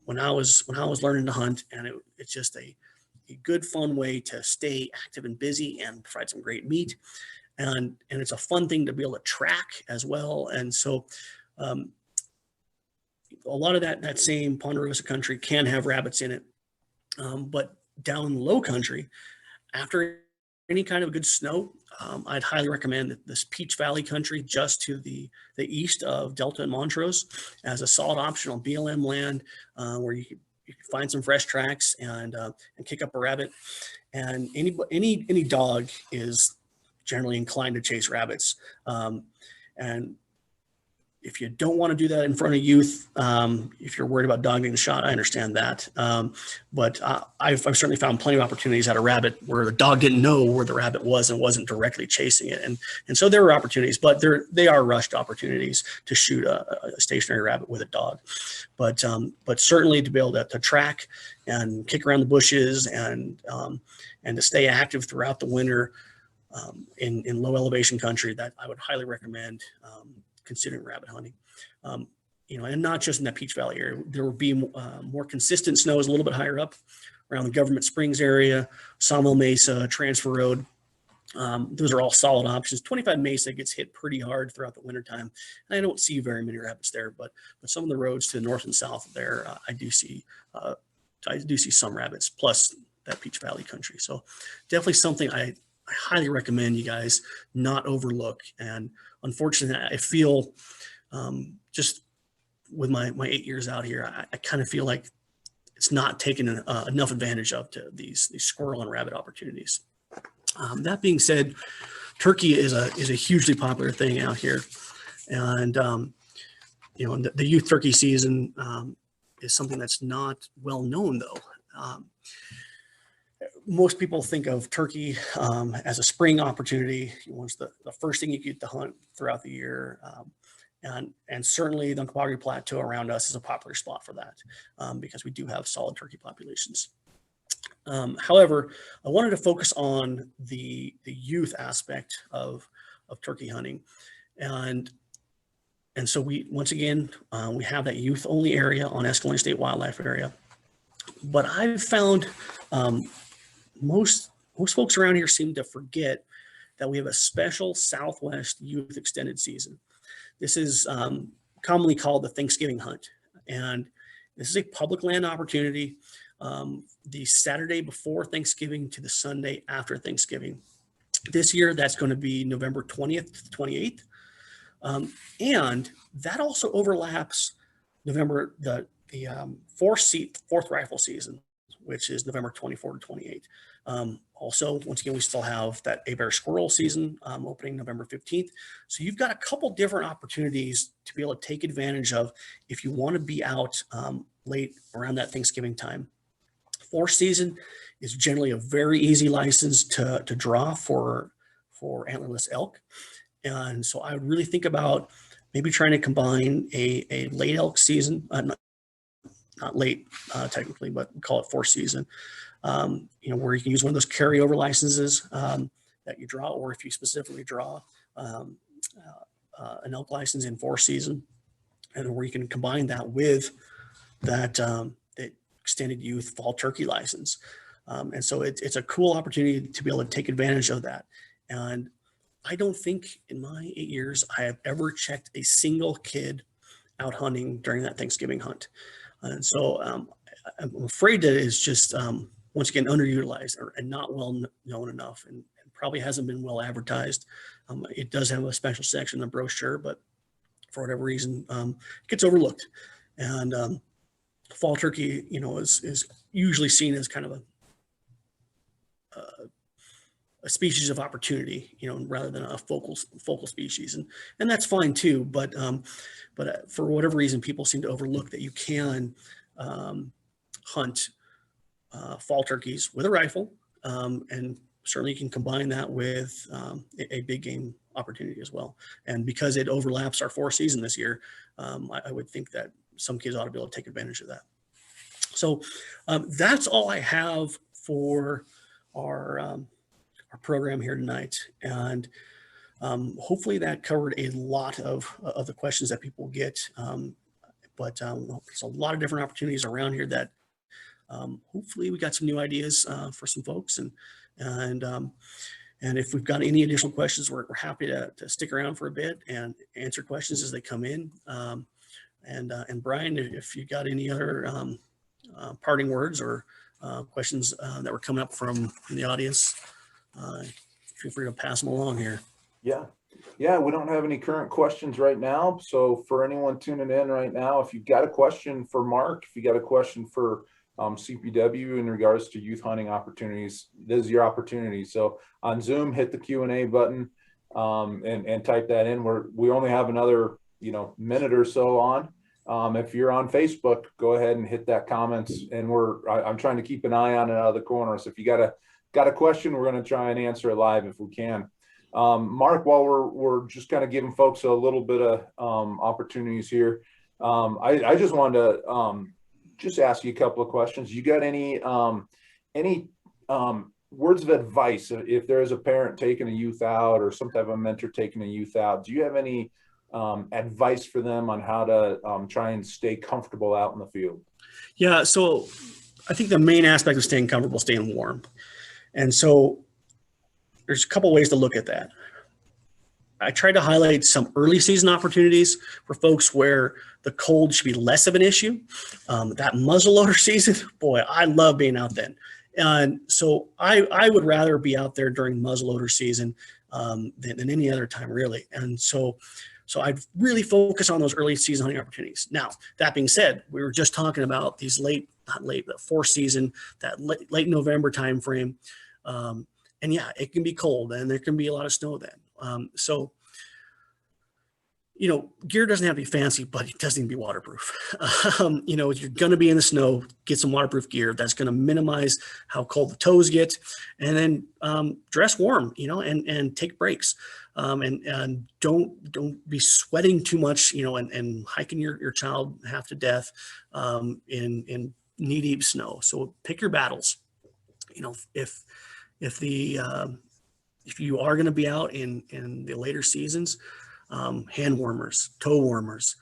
when I was learning to hunt, and it's just a good, fun way to stay active and busy and provide some great meat. And it's a fun thing to be able to track as well. And so a lot of that same ponderosa country can have rabbits in it. But down low country, after any kind of good snow, I'd highly recommend this Peach Valley country just to the east of Delta and Montrose as a solid option on BLM land where you can find some fresh tracks and kick up a rabbit. And any dog is generally inclined to chase rabbits. And if you don't want to do that in front of youth, if you're worried about dog getting shot, I understand that. But I've certainly found plenty of opportunities at a rabbit where the dog didn't know where the rabbit was and wasn't directly chasing it. And so there were opportunities, but they are rushed opportunities to shoot a stationary rabbit with a dog. But certainly to be able to track and kick around the bushes and to stay active throughout the winter in low elevation country, that I would highly recommend considering rabbit hunting. And not just in that Peach Valley area. There will be more consistent snows a little bit higher up around the Government Springs area, Sawmill Mesa, Transfer Road. Those are all solid options. 25 Mesa gets hit pretty hard throughout the wintertime. And I don't see very many rabbits there, but some of the roads to the north and south there, I do see some rabbits, plus that Peach Valley country. So definitely something I highly recommend you guys not overlook. And unfortunately, I feel just with my 8 years out here, I kind of feel like it's not taken enough advantage of to these squirrel and rabbit opportunities. That being said, turkey is a hugely popular thing out here, and the youth turkey season is something that's not well known though. Most people think of turkey as a spring opportunity. It's the first thing you get to hunt throughout the year. And certainly the Uncompahgre Plateau around us is a popular spot for that because we do have solid turkey populations. However, I wanted to focus on the youth aspect of turkey hunting. And so once again, we have that youth only area on Escalante State Wildlife Area. But I've found most folks around here seem to forget that we have a special Southwest Youth Extended Season. This is commonly called the Thanksgiving Hunt, and this is a public land opportunity the Saturday before Thanksgiving to the Sunday after Thanksgiving. This year, that's going to be November 20th to 28th, and that also overlaps November the fourth rifle season, which is November 24 to 28. Also, once again, we still have that A-bear squirrel season opening November 15th. So you've got a couple different opportunities to be able to take advantage of if you want to be out late around that Thanksgiving time. 4th season is generally a very easy license to draw for antlerless elk. And so I would really think about maybe trying to combine a late elk season, not late technically, but we call it 4th season, where you can use one of those carryover licenses that you draw, or if you specifically draw an elk license in 4th season, and where you can combine that with that extended youth fall turkey license. And so it's a cool opportunity to be able to take advantage of that. And I don't think in my 8 years I have ever checked a single kid out hunting during that Thanksgiving hunt. And so I'm afraid that it's just, once again, underutilized and not well known enough, and probably hasn't been well advertised. It does have a special section in the brochure, but for whatever reason, it gets overlooked. And fall turkey, is usually seen as kind of a species of opportunity, rather than a focal species, and that's fine too. But for whatever reason, people seem to overlook that you can hunt fall turkeys with a rifle, and certainly you can combine that with a big game opportunity as well. And because it overlaps our 4th season this year, I would think that some kids ought to be able to take advantage of that. So that's all I have for our program here tonight. And hopefully that covered a lot of the questions that people get. But there's a lot of different opportunities around here that hopefully we got some new ideas for some folks. And if we've got any additional questions, we're happy to stick around for a bit and answer questions as they come in. And Brian, if you got any other parting words or questions that were coming up from the audience, feel free to pass them along here. Yeah, we don't have any current questions right now. So for anyone tuning in right now, if you've got a question for Mark, if you got a question for CPW in regards to youth hunting opportunities, this is your opportunity. So on Zoom, hit the Q&A button and type that in. We only have another minute or so on. If you're on Facebook, go ahead and hit that comments, and I'm trying to keep an eye on it out of the corner. So if you got a question, we're going to try and answer it live if we can. Mark, while we're just kind of giving folks a little bit of opportunities here, I just wanted to just ask you a couple of questions. You got any words of advice if there is a parent taking a youth out or some type of mentor taking a youth out? Do you have any advice for them on how to try and stay comfortable out in the field? Yeah, so I think the main aspect of staying comfortable, staying warm. And so there's a couple ways to look at that. I tried to highlight some early season opportunities for folks where the cold should be less of an issue. That muzzleloader season, boy, I love being out then. And so I would rather be out there during muzzleloader season than any other time, really. And so I'd really focus on those early season hunting opportunities. Now, that being said, we were just talking about these the 4th season, that late November timeframe. And yeah, it can be cold and there can be a lot of snow then. So, gear doesn't have to be fancy, but it does need to be waterproof. You're going to be in the snow, get some waterproof gear. That's going to minimize how cold the toes get. And then dress warm, and take breaks. And don't be sweating too much, and hiking your child half to death in knee-deep snow. So pick your battles. If you are going to be out in the later seasons, hand warmers, toe warmers,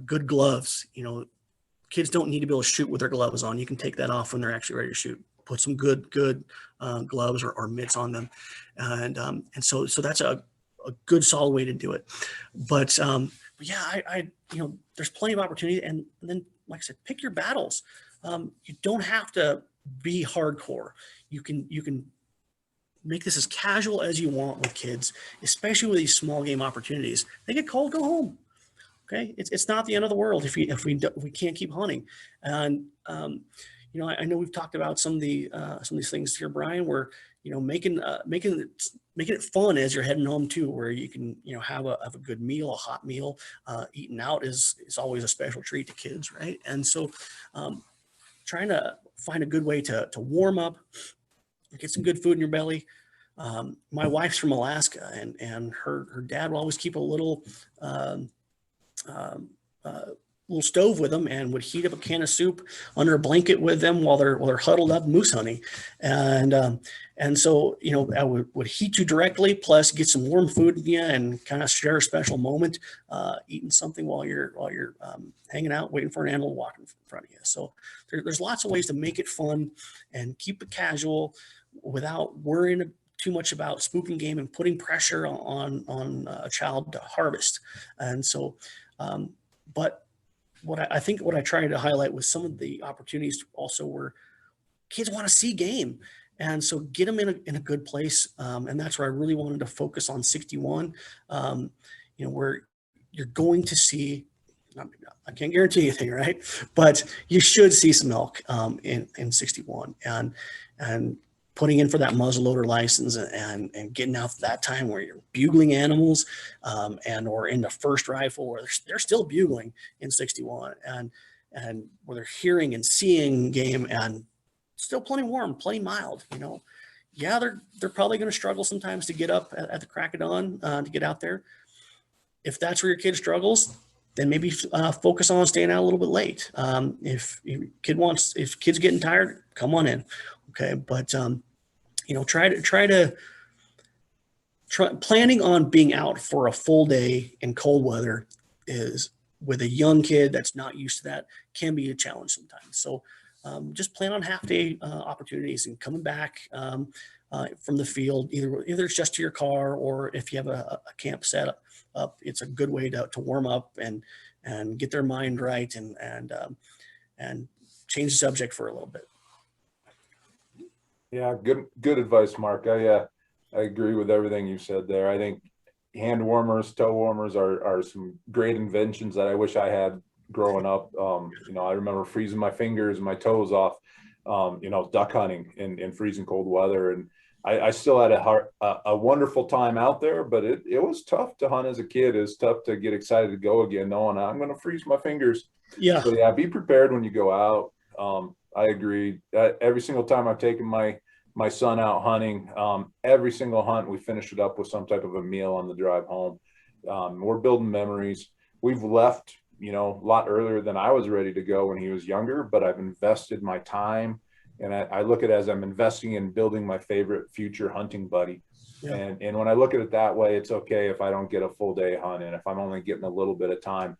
good gloves. Kids don't need to be able to shoot with their gloves on. You can take that off when they're actually ready to shoot. Put some good gloves or mitts on them, and so that's a good solid way to do it. But yeah, I there's plenty of opportunity, and then like I said, pick your battles. You don't have to be hardcore. You can make this as casual as you want with kids, especially with these small game opportunities. They get cold, go home. Okay, it's not the end of the world if we can't keep hunting. And I know we've talked about some of these things here, Brian, where making it fun as you're heading home too, where you can have a good meal, a hot meal. Eating out is always a special treat to kids, right? And so trying to find a good way to warm up, get some good food in your belly. My wife's from Alaska, and her dad will always keep a little little stove with them, and would heat up a can of soup under a blanket with them while they're huddled up moose hunting. And so, I would heat you directly, plus get some warm food in you and kind of share a special moment, eating something while you're hanging out, waiting for an animal to walk in front of you. So there's lots of ways to make it fun and keep it casual without worrying too much about spooking game and putting pressure on a child to harvest. And so, but what I tried to highlight was some of the opportunities also where kids want to see game. And so get them in a good place. And that's where I really wanted to focus on 61, where you're going to see, I can't guarantee anything, right? But you should see some elk in 61, and putting in for that muzzleloader license and getting out that time where you're bugling animals, or in the first rifle where they're still bugling in 61, and where they're hearing and seeing game and still plenty warm, plenty mild. Yeah, they're probably going to struggle sometimes to get up at the crack of dawn to get out there. If that's where your kid struggles, then maybe focus on staying out a little bit late. If kid's getting tired, come on in. Okay. But, planning on being out for a full day in cold weather is, with a young kid that's not used to that, can be a challenge sometimes. So just plan on half day opportunities and coming back from the field, either it's just to your car, or if you have a camp set up, it's a good way to warm up and get their mind right and change the subject for a little bit. Yeah, good advice, Mark. I agree with everything you said there. I think hand warmers, toe warmers are some great inventions that I wish I had growing up. I remember freezing my fingers and my toes off, duck hunting in freezing cold weather. And I still had a wonderful time out there, but it was tough to hunt as a kid. It was tough to get excited to go again, knowing I'm going to freeze my fingers. Yeah. So yeah, be prepared when you go out. I agree. Every single time I've taken my son out hunting, every single hunt, we finish it up with some type of a meal on the drive home. We're building memories. We've left, a lot earlier than I was ready to go when he was younger, but I've invested my time, and I look at it as I'm investing in building my favorite future hunting buddy. Yeah. And when I look at it that way, it's okay if I don't get a full day hunt in, if I'm only getting a little bit of time.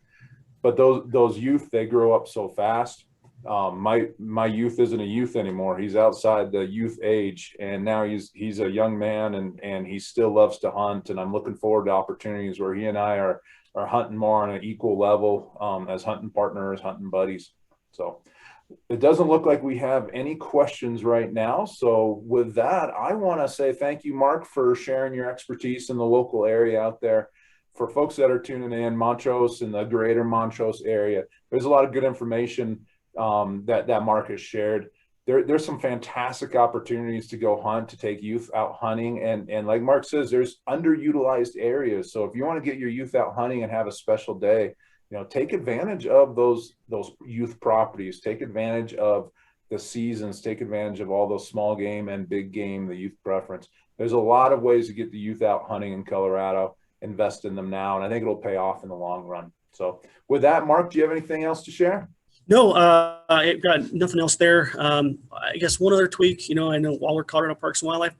But those youth, they grow up so fast. My youth isn't a youth anymore. He's outside the youth age, and now he's a young man, and he still loves to hunt. And I'm looking forward to opportunities where he and I are hunting more on an equal level, as hunting partners, hunting buddies. So it doesn't look like we have any questions right now. So with that, I want to say thank you, Mark, for sharing your expertise in the local area out there. For folks that are tuning in, Montrose and the greater Montrose area, there's a lot of good information that Mark has shared. There's some fantastic opportunities to go hunt, to take youth out hunting. And like Mark says, there's underutilized areas. So if you want to get your youth out hunting and have a special day, take advantage of those youth properties, take advantage of the seasons, take advantage of all those small game and big game, the youth preference. There's a lot of ways to get the youth out hunting in Colorado. Invest in them now, and I think it'll pay off in the long run. So with that, Mark, do you have anything else to share? No, I've got nothing else there. I guess one other tweak, I know while we're Colorado Parks and Wildlife,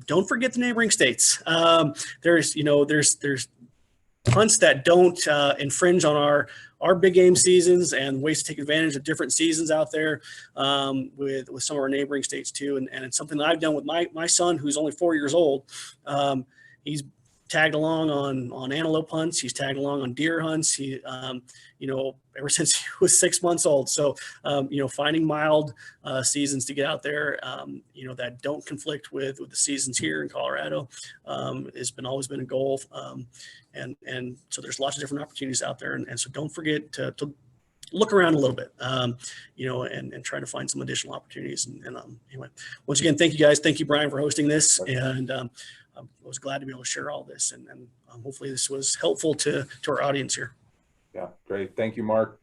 don't forget the neighboring states. There's hunts that don't infringe on our big game seasons, and ways to take advantage of different seasons out there with some of our neighboring states too. And it's something that I've done with my son, who's only 4 years old. He's tagged along on antelope hunts. He's tagged along on deer hunts. He, ever since he was 6 months old. So, finding mild seasons to get out there, that don't conflict with the seasons here in Colorado, has always been a goal. And so there's lots of different opportunities out there. And so don't forget to look around a little bit, and try to find some additional opportunities. And anyway, once again, thank you guys. Thank you, Brian, for hosting this. And I was glad to be able to share all this, and hopefully this was helpful to our audience here. Yeah, great. Thank you, Mark.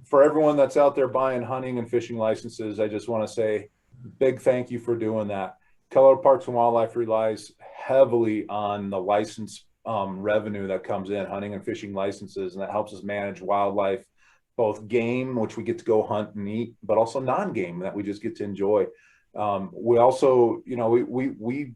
for everyone that's out there buying hunting and fishing licenses, I just want to say big thank you for doing that. Colorado Parks and Wildlife relies heavily on the license revenue that comes in, hunting and fishing licenses, and that helps us manage wildlife, both game, which we get to go hunt and eat, but also non-game that we just get to enjoy. We also, you know, we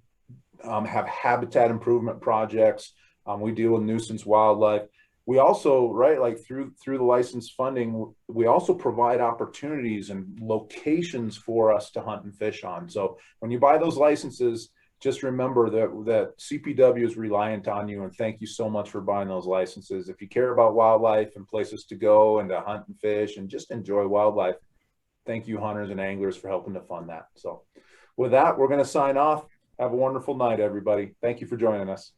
have habitat improvement projects. We deal with nuisance wildlife. We also, right, like through the license funding, we also provide opportunities and locations for us to hunt and fish on. So when you buy those licenses, just remember that CPW is reliant on you, and thank you so much for buying those licenses. If you care about wildlife and places to go and to hunt and fish and just enjoy wildlife, thank you, hunters and anglers, for helping to fund that. So with that, we're going to sign off. Have a wonderful night, everybody. Thank you for joining us.